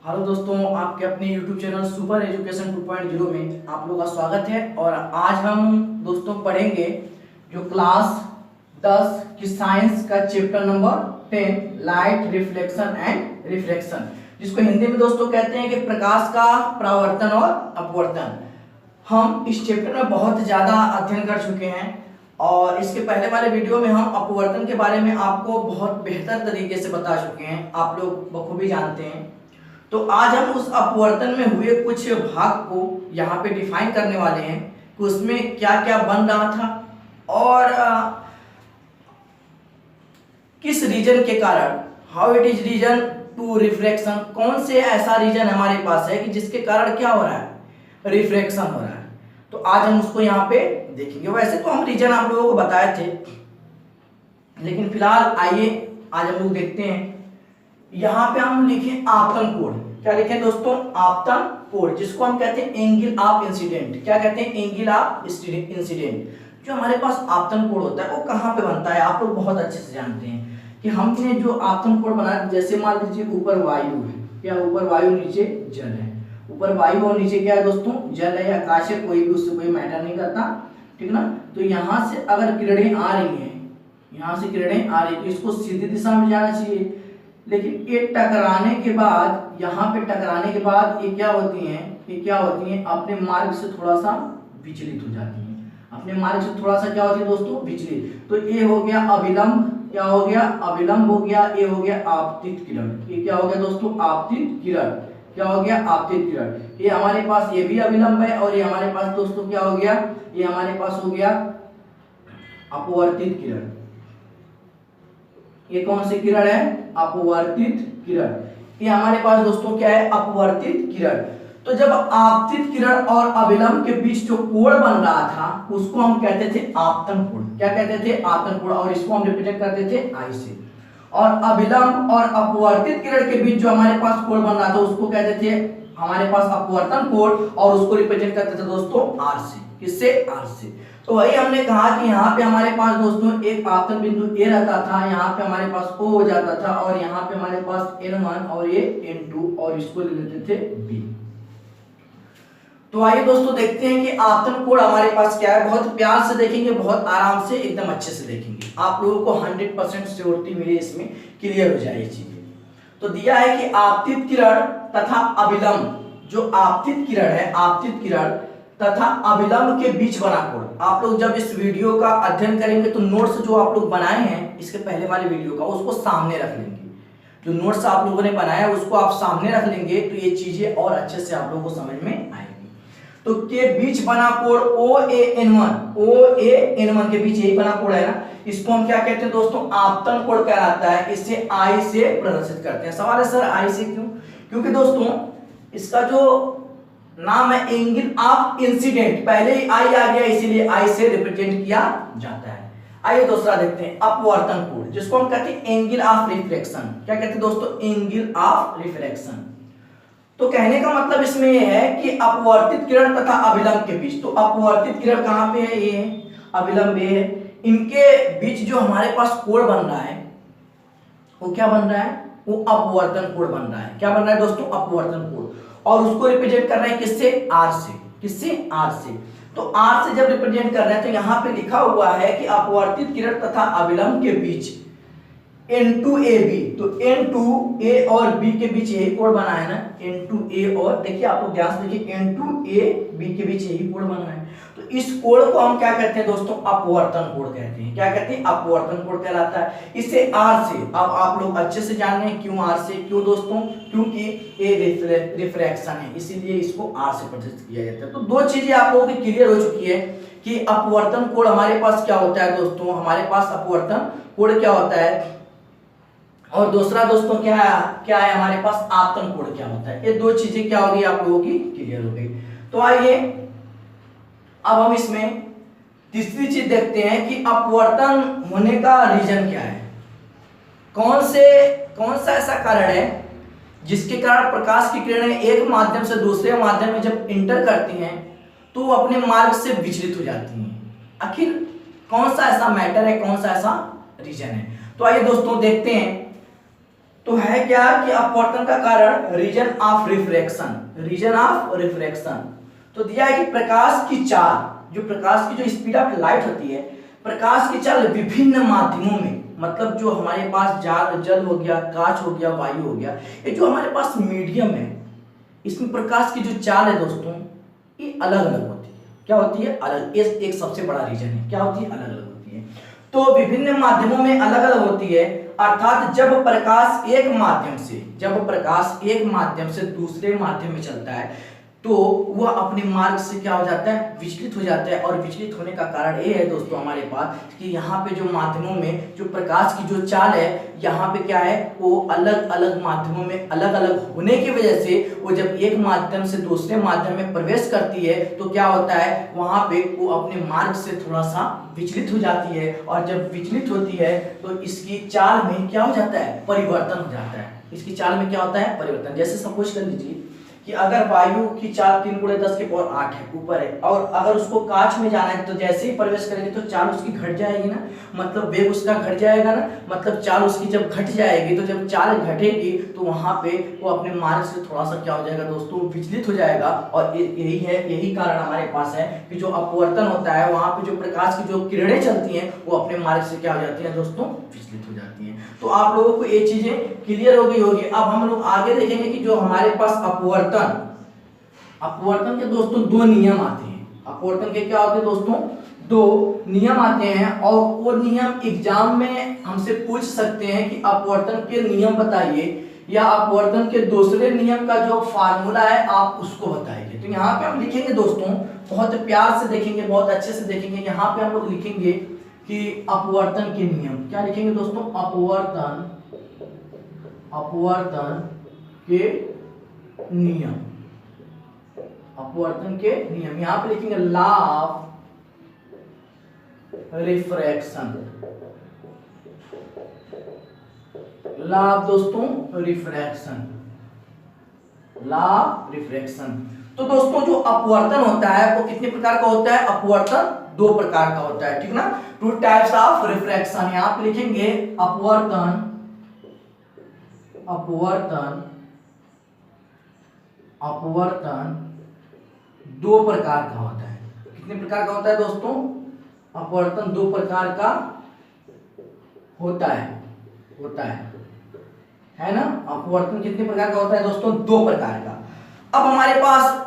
Hello दोस्तों, आपके अपने YouTube चैनल सुपर एजुकेशन 2.0 में आप लोगों का स्वागत है। और आज हम दोस्तों पढ़ेंगे जो क्लास 10 की साइंस का chapter number 10 light reflection and refraction, जिसको हिंदी में दोस्तों कहते हैं कि प्रकाश का परावर्तन और अपवर्तन। हम इस चैप्टर में बहुत ज़्यादा अध्ययन कर चुके हैं और इसके पहले वाले वीडियो में हम अपवर्तन के बारे में आपको बहुत बेहतर तरीके से बता चुके हैं, आप लोग बखूबी जानते हैं। तो आज हम उस अपवर्तन में हुए कुछ भाग को यहाँ पे डिफाइन करने वाले हैं कि उसमें क्या क्या बन रहा था और किस रीजन के कारण, how it is reason to refraction, कौन से ऐसा रीजन हमारे पास है कि जिसके कारण क्या हो रहा है, रिफ्रैक्शन हो रहा है। तो आज हम उसको यहाँ पे देखेंगे। वैसे तो हम रीजन आप लोगों को बताए थे, लेकिन फिलहाल आइए आज हम लोग देखते हैं। यहाँ पे हम लिखें आपतन कोण। क्या लिखें दोस्तों? आपतन कोण, जिसको हम कहते हैं एंगल ऑफ इंसिडेंट। क्या कहते हैं? Angle of incident. जो हमारे पास आपतन कोण होता है वो कहाँ पे बनता है, आप लोग बहुत अच्छे से जानते हैं कि हमने जो आपतन कोण बनाया, जैसे मान लीजिए ऊपर वायु है, क्या ऊपर वायु नीचे जल है। ऊपर वायु और नीचे क्या है दोस्तों? जल है। आकाश है, कोई भी उससे कोई मैटर नहीं करता, ठीक ना। तो यहाँ से अगर किरणें आ रही हैं, यहाँ से किरणें आ रही है तो इसको सीधी दिशा में जाना चाहिए, लेकिन ये टकराने के बाद, यहाँ पे टकराने के बाद ये क्या होती हैं, ये क्या होती हैं, अपने मार्ग से थोड़ा सा विचलित हो जाती हैं। अपने मार्ग से थोड़ा सा क्या होती है दोस्तों? विचलित। तो ये हो गया अविलंब, क्या हो गया? अविलंब हो गया। ये हो गया आपतित किरण। ये क्या हो गया दोस्तों? आपतित किरण। क्या हो गया? आपतित किरण। ये हमारे पास ये भी अविलंब है और ये हमारे पास दोस्तों क्या हो गया? ये हमारे पास हो गया अपवर्तित किरण। ये कौन सी किरण है? अपवर्तित किरण। ये हमारे पास दोस्तों क्या है? अपवर्तित किरण। तो जब आपतित किरण और अविलंब के बीच जो कोण बन रहा था उसको हम कहते थे आपतन कोण। क्या कहते थे? आपतन कोण। और इसको हम रिप्रेजेंट करते थे आई से। और अविलंब और अपवर्तित किरण के बीच जो हमारे पास कोण बन रहा था उसको कहते थे हमारे पास अपवर्तन कोण, और उसको रिप्रेजेंट करते थे दोस्तों आर से। किससे? आर से। तो वही हमने कहा कि यहाँ पे हमारे पास दोस्तों एक आपतन बिंदु ए रहता था, यहाँ पे हमारे पास ओ हो जाता था, और यहाँ पे हमारे पास N1 और ये N2, और इसको ले लेते थे B। तो आइए दोस्तों देखते हैं कि आपतन कोण हमारे पास क्या है। बहुत प्यार से देखेंगे, बहुत आराम से, एकदम अच्छे से देखेंगे। आप लोगों को 100% श्योरिटी मिले, इसमें क्लियर हो जाए ये चीजें। तो दिया है कि आपतित किरण तथा अविलंब, जो आपतित किरण है, आपतित किरण तथा अविलंब के बीच बना कोण। आप लोग जब इस वीडियो का अध्ययन करेंगे तो नोट्स जो आप लोग बनाए हैं इसके पहले वाले वीडियो का, उसको सामने रख लेंगे। जो नोट्स आप लोगों ने बनाया उसको आप सामने रख लेंगे तो ये चीजें और अच्छे से आप लोगों को समझ में आएगी। तो के बीच बना कोण OAN1, OAN1 के बीच यही बना कोण है ना, इसको हम क्या कहते हैं दोस्तों? आपतन कोण कहलाता है। इसे आई से प्रदर्शित करते हैं। सवाल है सर आई से क्यों? क्योंकि दोस्तों इसका जो नाम है एंगल ऑफ इंसिडेंट, पहले ही आई आ गया, इसीलिए आई से रिप्रेजेंट किया जाता है। आइए दूसरा देखते हैं, अपवर्तन कोण, जिसको हम कहते हैं एंगल ऑफ रिफ्रैक्शन। क्या कहते हैं दोस्तों? Angle of refraction. तो कहने का मतलब इसमें यह है कि अपवर्तित किरण तथा अविलंब के बीच, तो अपवर्तित किरण कहां पे है? ये है, अविलंब ये है। इनके बीच जो हमारे पास कोण बन रहा है वो क्या बन रहा है? वो अपवर्तन कोण बन रहा है। क्या बन रहा है दोस्तों? अपवर्तन कोण। और उसको रिप्रेजेंट कर रहे हैं किससे? आर से। किससे? आर से। तो आर से जब रिप्रेजेंट कर रहे हैं तो यहाँ पे लिखा हुआ है कि अपवर्तित किरण तथा अविलंब के बीच N2AB, तो N2A और B के बीच यही कोण बना है ना, N2A और, देखिए आप लोग ध्यान से देखिए, N2AB के बीच यही कोण बना है। तो इस कोण को हम क्या कहते हैं दोस्तों? अपवर्तन कोण कहते हैं। क्या कहते हैं? अपवर्तन कोण कहलाता है। इसे आर से, अब आप लोग अच्छे से जान रहे हैं क्यों आर से। क्यों दोस्तों? क्योंकि ये रिफ्रैक्शन है, इसीलिए इसको आर से प्रदर्शित किया जाता है। तो दो चीजें आप लोगों की क्लियर हो चुकी है कि अपवर्तन कोण हमारे पास क्या होता है दोस्तों, हमारे पास अपवर्तन कोण क्या होता है, और दूसरा दोस्तों क्या है हमारे पास आपतन कोण क्या होता है। ये दो चीजें क्या होगी आप लोगों की क्लियर हो गई। तो आइए अब हम इसमें तीसरी चीज देखते हैं कि अपवर्तन होने का रीजन क्या है। कौन सा ऐसा कारण है जिसके कारण प्रकाश की किरणें एक माध्यम से दूसरे माध्यम में जब इंटर करती हैं तो वो अपने मार्ग से विचलित हो जाती हैं। आखिर कौन सा ऐसा मैटर है, कौन सा ऐसा रीजन है? तो आइए दोस्तों देखते हैं तो है क्या कि अपवर्तन का कारण reason of refraction, reason of refraction. तो दिया है कि प्रकाश की चाल, जो प्रकाश की जो स्पीड ऑफ लाइट होती है, प्रकाश की चाल विभिन्न माध्यमों में, मतलब जो हमारे पास जल हो गया, कांच हो गया, वायु हो गया, ये जो हमारे पास मीडियम है, इसमें प्रकाश की जो चाल है दोस्तों ये अलग अलग होती है। क्या होती है? अलग। एक सबसे बड़ा रीजन है, क्या होती है? अलग अलग होती है। तो विभिन्न माध्यमों में अलग अलग होती है, अर्थात जब प्रकाश एक माध्यम से दूसरे माध्यम में चलता है तो वह अपने मार्ग से क्या हो जाता है? विचलित हो जाता है। और विचलित होने का कारण ये है दोस्तों हमारे पास कि यहाँ पे जो माध्यमों में जो प्रकाश की जो चाल है, यहाँ पे क्या है, वो अलग अलग माध्यमों में अलग अलग होने की वजह से वो जब एक माध्यम से दूसरे माध्यम में प्रवेश करती है तो क्या होता है, वहां पे वो अपने मार्ग से थोड़ा सा विचलित हो जाती है। और जब विचलित होती है तो इसकी चाल में क्या हो जाता है? परिवर्तन हो जाता है। इसकी चाल में क्या होता है? परिवर्तन। जैसे सपोज कर लीजिए कि अगर वायु की चाल 3 × 10⁸ है, ऊपर है, और अगर उसको कांच में जाना है तो जैसे ही प्रवेश करेंगे तो चाल उसकी घट जाएगी ना, मतलब वेग उसका घट जाएगा ना, मतलब चाल उसकी जब घट जाएगी तो जब चाल घटेगी तो वहां पे वो अपने मार्ग से थोड़ा सा क्या हो जाएगा दोस्तों? विचलित हो जाएगा। और यही कारण हमारे पास है कि जो अपवर्तन होता है, वहां पे जो प्रकाश की जो किरणें चलती हैं वो अपने मार्ग से क्या हो जाती है दोस्तों? विचलित हो जाती हैं। तो आप लोगों को ये चीजें क्लियर हो गई होगी। अब हम लोग आगे देखेंगे कि जो हमारे पास अपवर्तन के दोस्तों 2 नियम आते हैं। अपवर्तन के क्या होते हैं दोस्तों? 2 नियम आते हैं, और वो नियम एग्जाम में हमसे पूछ सकते हैं कि अपवर्तन के नियम बताइए, या अपवर्तन के दूसरे नियम का जो फार्मूला है आप उसको बताइए। तो यहाँ पे हम लिखेंगे दोस्तों, बहुत प्यार से देखेंगे, बहुत अच्छे से देखेंगे। यहाँ पे हम लोग लिखेंगे कि अपवर्तन के नियम, क्या लिखेंगे दोस्तों? अपवर्तन के नियम, अपवर्तन के नियम। यहां पे लिखेंगे law of refraction, law of दोस्तों रिफ्रैक्शन, लॉ ऑफ रिफ्रैक्शन। तो दोस्तों जो अपवर्तन होता है वो कितने प्रकार का होता है? अपवर्तन 2 प्रकार का होता है, ठीक ना? 2 टाइप्स ऑफ रिफ्रैक्शन। यहां पे लिखेंगे अपवर्तन 2 प्रकार का होता है। कितने प्रकार का होता है दोस्तों? अपवर्तन 2 प्रकार का होता है ना? अपवर्तन कितने प्रकार का होता है दोस्तों? 2 प्रकार का। अब हमारे पास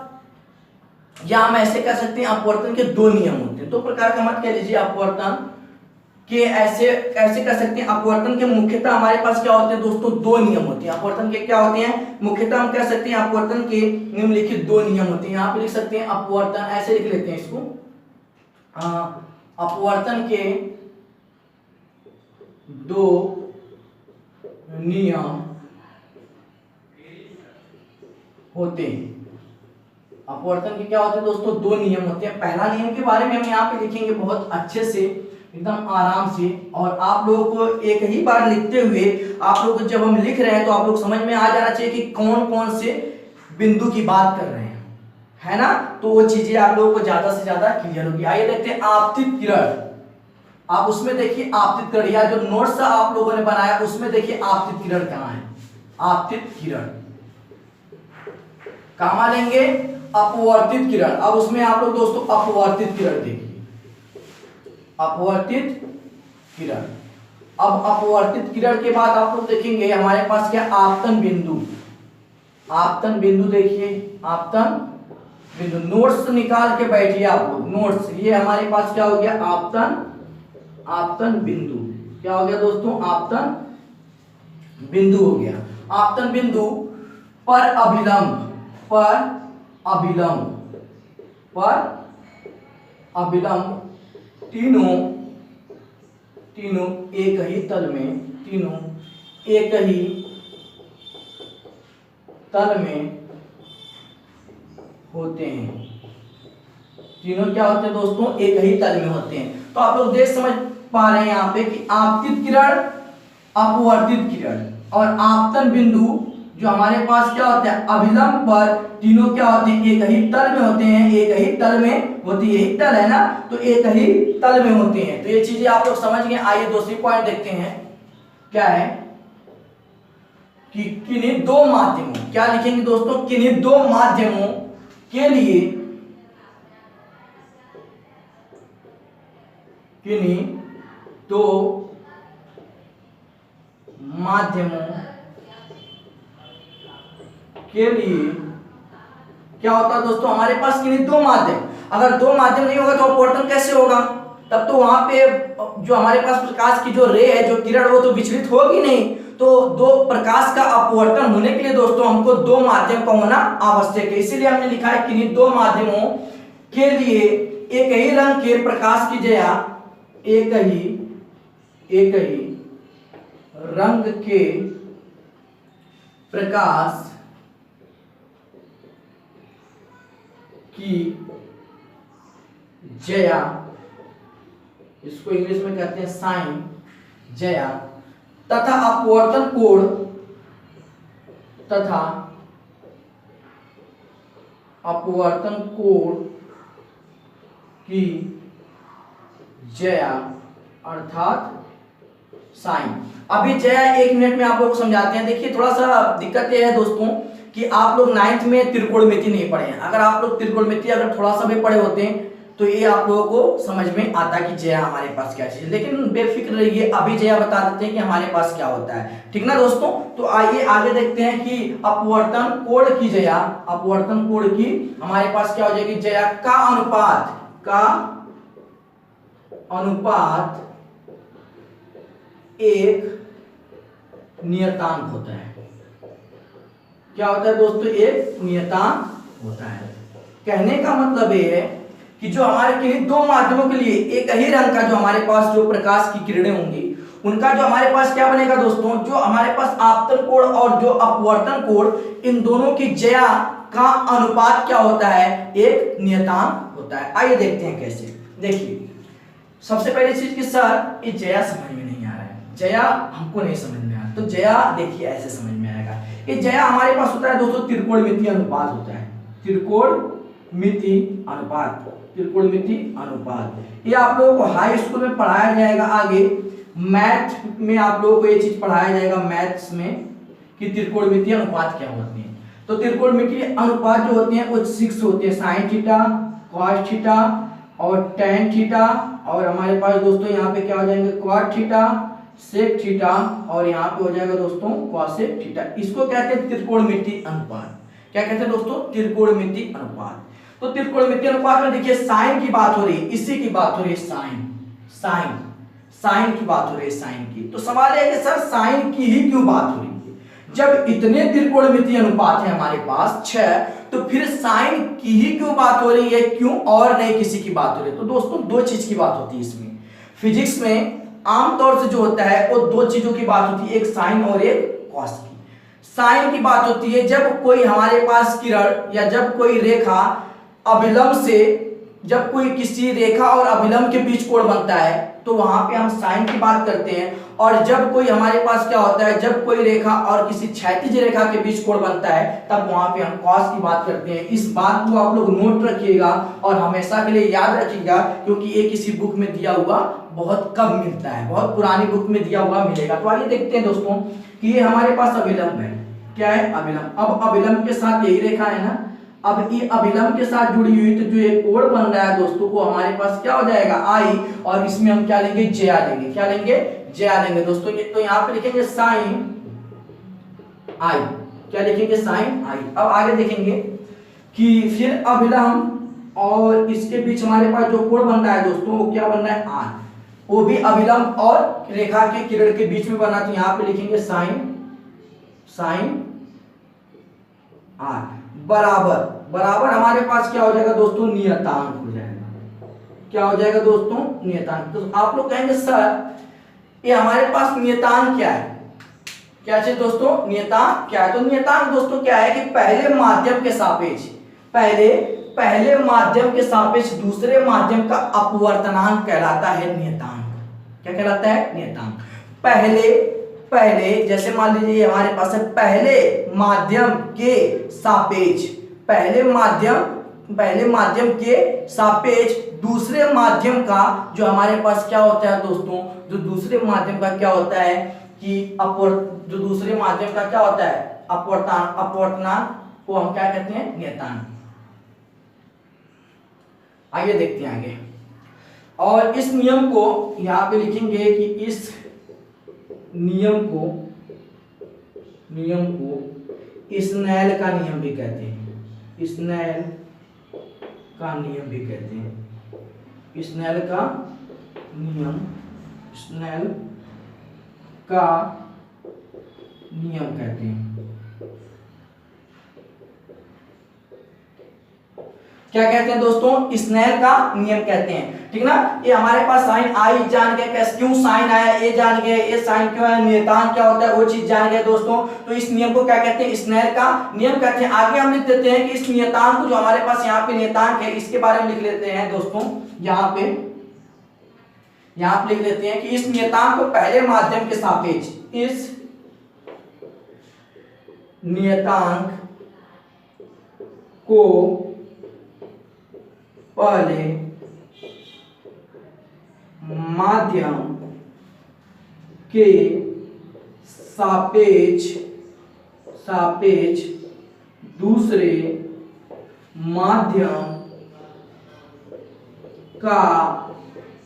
या हम ऐसे कह सकते हैं अपवर्तन के 2 नियम होते हैं। 2 प्रकार का मत कह लीजिए अपवर्तन के, ऐसे कह सकते हैं अपवर्तन के मुख्यतः हमारे पास क्या होते हैं दोस्तों? 2 नियम होते हैं। अपवर्तन के क्या होते हैं? मुख्यतः हम कह सकते हैं अपवर्तन के निम्नलिखित 2 नियम होते हैं। यहाँ पे लिख सकते हैं अपवर्तन, ऐसे लिख लेते हैं इसको, अपवर्तन के 2 नियम होते हैं। अपवर्तन के क्या होते हैं दोस्तों? 2 नियम होते हैं। पहला नियम के बारे में हम यहाँ पे लिखेंगे बहुत अच्छे से, एकदम आराम से, और आप लोगों को एक ही बार लिखते हुए आप लोग जब हम लिख रहे हैं तो आप लोग समझ में आ जाना चाहिए कि कौन कौन से बिंदु की बात कर रहे हैं, है ना? तो वो चीजें आप लोगों को ज्यादा से ज्यादा क्लियर होगी। आइए देखते हैं आपतित किरण। आप उसमें देखिए आपतित किरण, या जो नोट्स आप लोगों ने बनाया उसमें देखिए आपतित किरण कहाँ है? आपतित किरण कहाँ लेंगे? अपवर्तित किरण। अब उसमें आप लोग दोस्तों अपवर्तित किरण देखिए, अपवर्तित किरण। अब अपवर्तित किरण के बाद आप लोग देखेंगे हमारे पास क्या? आपतन बिंदु। आपतन बिंदु देखिए, आपतन बिंदु। नोट्स निकाल के बैठिए आप लोग, नोट्स। ये हमारे पास क्या हो गया? आपतन बिंदु। क्या हो गया दोस्तों? आपतन बिंदु हो गया। आपतन बिंदु पर अभिलंब, तीनों एक ही तल में, तीनों एक ही तल में होते हैं। तीनों क्या होते हैं दोस्तों? एक ही तल में होते हैं। तो आप लोग देख समझ पा रहे हैं यहाँ पे कि आपतित किरण, अपवर्तित किरण और आपतन बिंदु जो हमारे पास क्या होता है? अभिलंब पर तीनों क्या होते हैं? एक ही तल में होते हैं, एक ही तल में होती है, यही तल है ना, तो एक ही तल में होते हैं। तो ये चीजें आप लोग समझ गए। आइए दूसरी पॉइंट देखते हैं क्या है। कि किन्हीं दो माध्यमों, क्या लिखेंगे दोस्तों, किन्हीं दो माध्यमों के लिए, किन्हीं दो माध्यमों के लिए क्या होता है दोस्तों, हमारे पास किन्हीं दो माध्यम, अगर दो माध्यम नहीं होगा तो अपवर्तन कैसे होगा, तब तो वहां पे जो हमारे पास प्रकाश की जो रे है, जो किरण, वो तो विचलित होगी नहीं। तो दो प्रकाश का अपवर्तन होने के लिए दोस्तों हमको दो माध्यम का होना आवश्यक है, इसीलिए हमने लिखा है किन्हीं दो माध्यमों के लिए एक ही रंग के प्रकाश की जया, एक ही रंग के प्रकाश की जया, इसको इंग्लिश में कहते हैं साइन, जया, तथा अपवर्तन कोण, तथा अपवर्तन कोण की जया अर्थात साइन। अभी जया 1 मिनट में आप लोग को समझाते हैं। देखिए थोड़ा सा दिक्कत यह है दोस्तों कि आप लोग 9th में त्रिकोणमिति नहीं पढ़े हैं। अगर आप लोग त्रिकोणमिति अगर थोड़ा सा भी पढ़े होते हैं तो ये आप लोगों को समझ में आता कि जया हमारे पास क्या चीज है, लेकिन बेफिक्र रहिए, अभी जया बता देते हैं कि हमारे पास क्या होता है, ठीक ना दोस्तों। तो आइए आगे देखते हैं कि अपवर्तन कोण की जया, अपवर्तन कोण की हमारे पास क्या हो जाएगी, जया का अनुपात एक नियतांक होता है। क्या होता है दोस्तों, एक नियतांक होता है। कहने का मतलब ये है कि जो हमारे किन्हीं दो माध्यमों के लिए एक ही रंग का जो हमारे पास जो प्रकाश की किरणें होंगी, उनका जो हमारे पास क्या बनेगा दोस्तों, जो हमारे पास आपतन कोण और जो अपवर्तन कोण, इन दोनों की जया का अनुपात क्या होता है, एक नियतांक होता है। आइए देखते हैं कैसे। देखिए सबसे पहली चीज कि सर ये जया समझ में नहीं आ रहा है, जया हमको नहीं समझ में आ रहा, तो जया देखिए ऐसे समझ में आएगा। ये जया हमारे पास होता है दोस्तों त्रिकोणमितीय अनुपात होता है, त्रिकोणमिति अनुपात, त्रिकोणमिति अनुपात। ये आप लोगों को हाई स्कूल में पढ़ाया जाएगा, आगे मैथ में आप लोगों को ये चीज पढ़ाया जाएगा मैथ्स में कि त्रिकोणमितीय अनुपात क्या होते हैं। तो त्रिकोणमितीय अनुपात जो होते हैं वो 6 होते हैं, साइन थीटा, कॉस थीटा और टेन थीटा, और हमारे पास दोस्तों यहाँ पे क्या हो जाएंगे, कॉट थीटा, सेक थीटा, और यहाँ पे हो जाएगा दोस्तों कॉसेक थीटा। इसको कहते हैं त्रिकोणमितीय अनुपात। क्या कहते हैं दोस्तों, त्रिकोणमितीय अनुपात। तो त्रिकोणमितीय अनुपात में देखिए साइन की बात हो रही है, इसी की बात हो रही है, साइन की बात हो रही है, साइन की। तो सवाल है कि सर साइन की ही क्यों बात हो रही है, जब इतने त्रिकोणमितीय अनुपात है हमारे पास 6, तो फिर साइन की ही क्यों बात हो रही है, क्यों और नहीं किसी की बात हो रही है। तो दोस्तों दो चीज की बात होती है इसमें, फिजिक्स में आमतौर से जो होता है वो दो चीजों की बात होती है, एक साइन और एक कॉस की। साइन की बात होती है जब कोई हमारे पास किरण या जब कोई रेखा अभिलंब से, जब कोई किसी रेखा और अभिलंब के बीच कोण बनता है तो वहां पे हम साइन की बात करते हैं। और जब कोई हमारे पास क्या होता है, जब कोई रेखा और किसी क्षैतिज रेखा के बीच कोण बनता है तब वहां पे हम कॉस की बात करते हैं। इस बात को आप लोग नोट रखिएगा और हमेशा के लिए याद रखिएगा, क्योंकि ये किसी बुक में दिया हुआ बहुत कम मिलता है, बहुत पुरानी बुक में दिया हुआ मिलेगा। तो आइए देखते हैं दोस्तों कि ये हमारे पास अभिलंब है, क्या है, अभिलंब। अब अभिलंब के साथ यही रेखा है ना, अब ये अभिलंब के साथ जुड़ी हुई, तो जो ये कोण बन रहा है दोस्तों को हमारे पास क्या हो जाएगा, आई, और इसमें हम क्या लेंगे, जया लेंगे। क्या लेंगे, जया लेंगे दोस्तों। ये तो यहाँ पे लिखेंगे साइन आई, क्या लिखेंगे, साइन आई। अब आगे देखेंगे कि फिर अभिलंब और इसके बीच हमारे पास जो कोण बन रहा है दोस्तों वो क्या बन रहा है, आर, वो भी अभिलंब और रेखा के किरण के बीच में बना, तो यहाँ पे लिखेंगे साइन आर बराबर हमारे पास क्या हो जाएगा दोस्तों, नियतांक हो जाएगा। क्या हो जाएगा दोस्तों, नियतांक। तो आप लोग कहेंगे सर ये हमारे पास नियतांक क्या है, क्या चीज दोस्तों, नियतांक क्या है। तो नियतांक दोस्तों क्या है कि पहले माध्यम के सापेक्ष, पहले माध्यम के सापेक्ष दूसरे माध्यम का अपवर्तनांक कहलाता है नियतांक। क्या कहलाता है, नियतांक। पहले जैसे मान लीजिए हमारे पास है पहले माध्यम के सापेक्ष, पहले माध्यम के सापेक्ष दूसरे माध्यम का जो हमारे पास क्या होता है दोस्तों, जो दूसरे माध्यम का क्या होता है, कि जो दूसरे माध्यम का क्या होता है अपवर्तनांक को हम क्या कहते हैं, नियतांक। आगे देखते हैं आगे। और इस नियम को यहां पे लिखेंगे कि इस नियम को स्नेल का नियम भी कहते हैं, स्नेल का नियम भी कहते हैं, स्नेल का नियम, स्नेल का नियम कहते हैं। क्या कहते हैं दोस्तों, स्नेल का नियम कहते हैं, ठीक ना। ये हमारे पास साइन आई जान गए, कैसे क्यों साइन आया ये जान गए, ये साइन क्यों है, नियतांक क्या होता है वो चीज जान गए दोस्तों। तो इस नियम को क्या कहते हैं, स्नेल का नियम कहते हैं। आगे हम लिख देते हैं कि इस नियतांक जो हमारे पास यहाँ पे नियतांक है इसके बारे में लिख लेते हैं दोस्तों। यहाँ पे लिख लेते हैं कि इस नियतांक को पहले माध्यम के सापेक्ष, इस नियतांक को पहले माध्यम के सापेक्ष दूसरे माध्यम का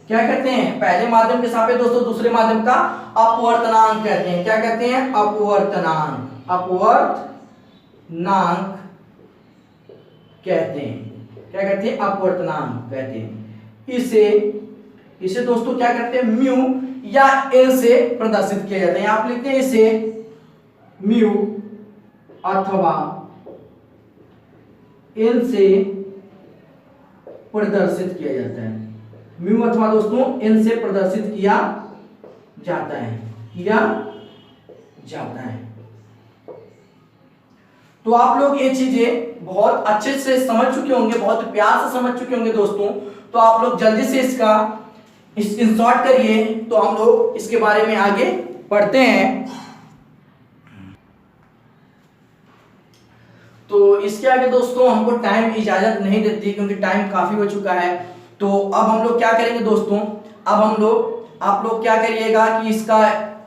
क्या कहते हैं, पहले माध्यम के सापेक्ष दोस्तों दूसरे माध्यम का अपवर्तनांक कहते हैं। क्या कहते हैं, अपवर्तनांक कहते हैं। क्या कहते हैं, अपवर्तनांक कहते हैं। इसे दोस्तों क्या करते हैं, म्यू या एन से प्रदर्शित किया जाता है। यहां आप लिखते हैं इसे म्यू अथवा एन से प्रदर्शित किया जाता है। म्यू अथवा दोस्तों एन से प्रदर्शित किया जाता है। तो आप लोग ये चीजें बहुत अच्छे से समझ चुके होंगे, बहुत प्यार से समझ चुके होंगे दोस्तों। तो आप लोग जल्दी से इसका स्क्रीनशॉट करिए, तो हम लोग इसके बारे में आगे पढ़ते हैं। तो इसके आगे दोस्तों हमको टाइम इजाजत नहीं देती क्योंकि टाइम काफी हो चुका है। तो अब हम लोग क्या करेंगे दोस्तों, आप लोग क्या करिएगा कि इसका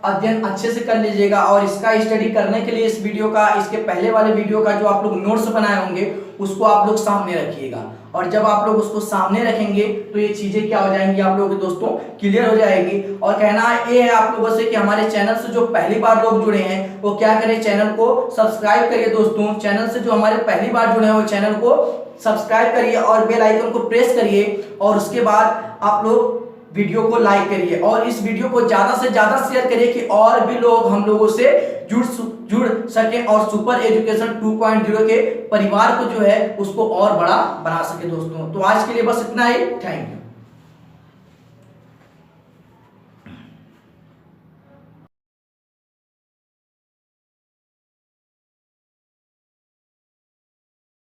अध्ययन अच्छे से कर लीजिएगा और इसका स्टडी करने के लिए इस वीडियो का, इसके पहले वाले वीडियो का जो आप लोग नोट्स बनाए होंगे उसको आप लोग सामने रखिएगा। और जब आप लोग उसको सामने रखेंगे तो ये चीजें क्या हो जाएंगी, आप लोगों के दोस्तों क्लियर हो जाएगी। और कहना ये है आप लोगों से कि हमारे चैनल से जो पहली बार लोग जुड़े हैं वो क्या करें, चैनल को सब्सक्राइब करिए दोस्तों। चैनल से जो हमारे पहली बार जुड़े हैं वो चैनल को सब्सक्राइब करिए और बेल आइकन को प्रेस करिए। और उसके बाद आप लोग वीडियो को लाइक करिए और इस वीडियो को ज्यादा से ज्यादा शेयर करिए कि और भी लोग हम लोगों से जुड़ सके और सुपर एजुकेशन 2.0 के परिवार को जो है उसको और बड़ा बना सके दोस्तों। तो आज के लिए बस इतना ही, थैंक यू।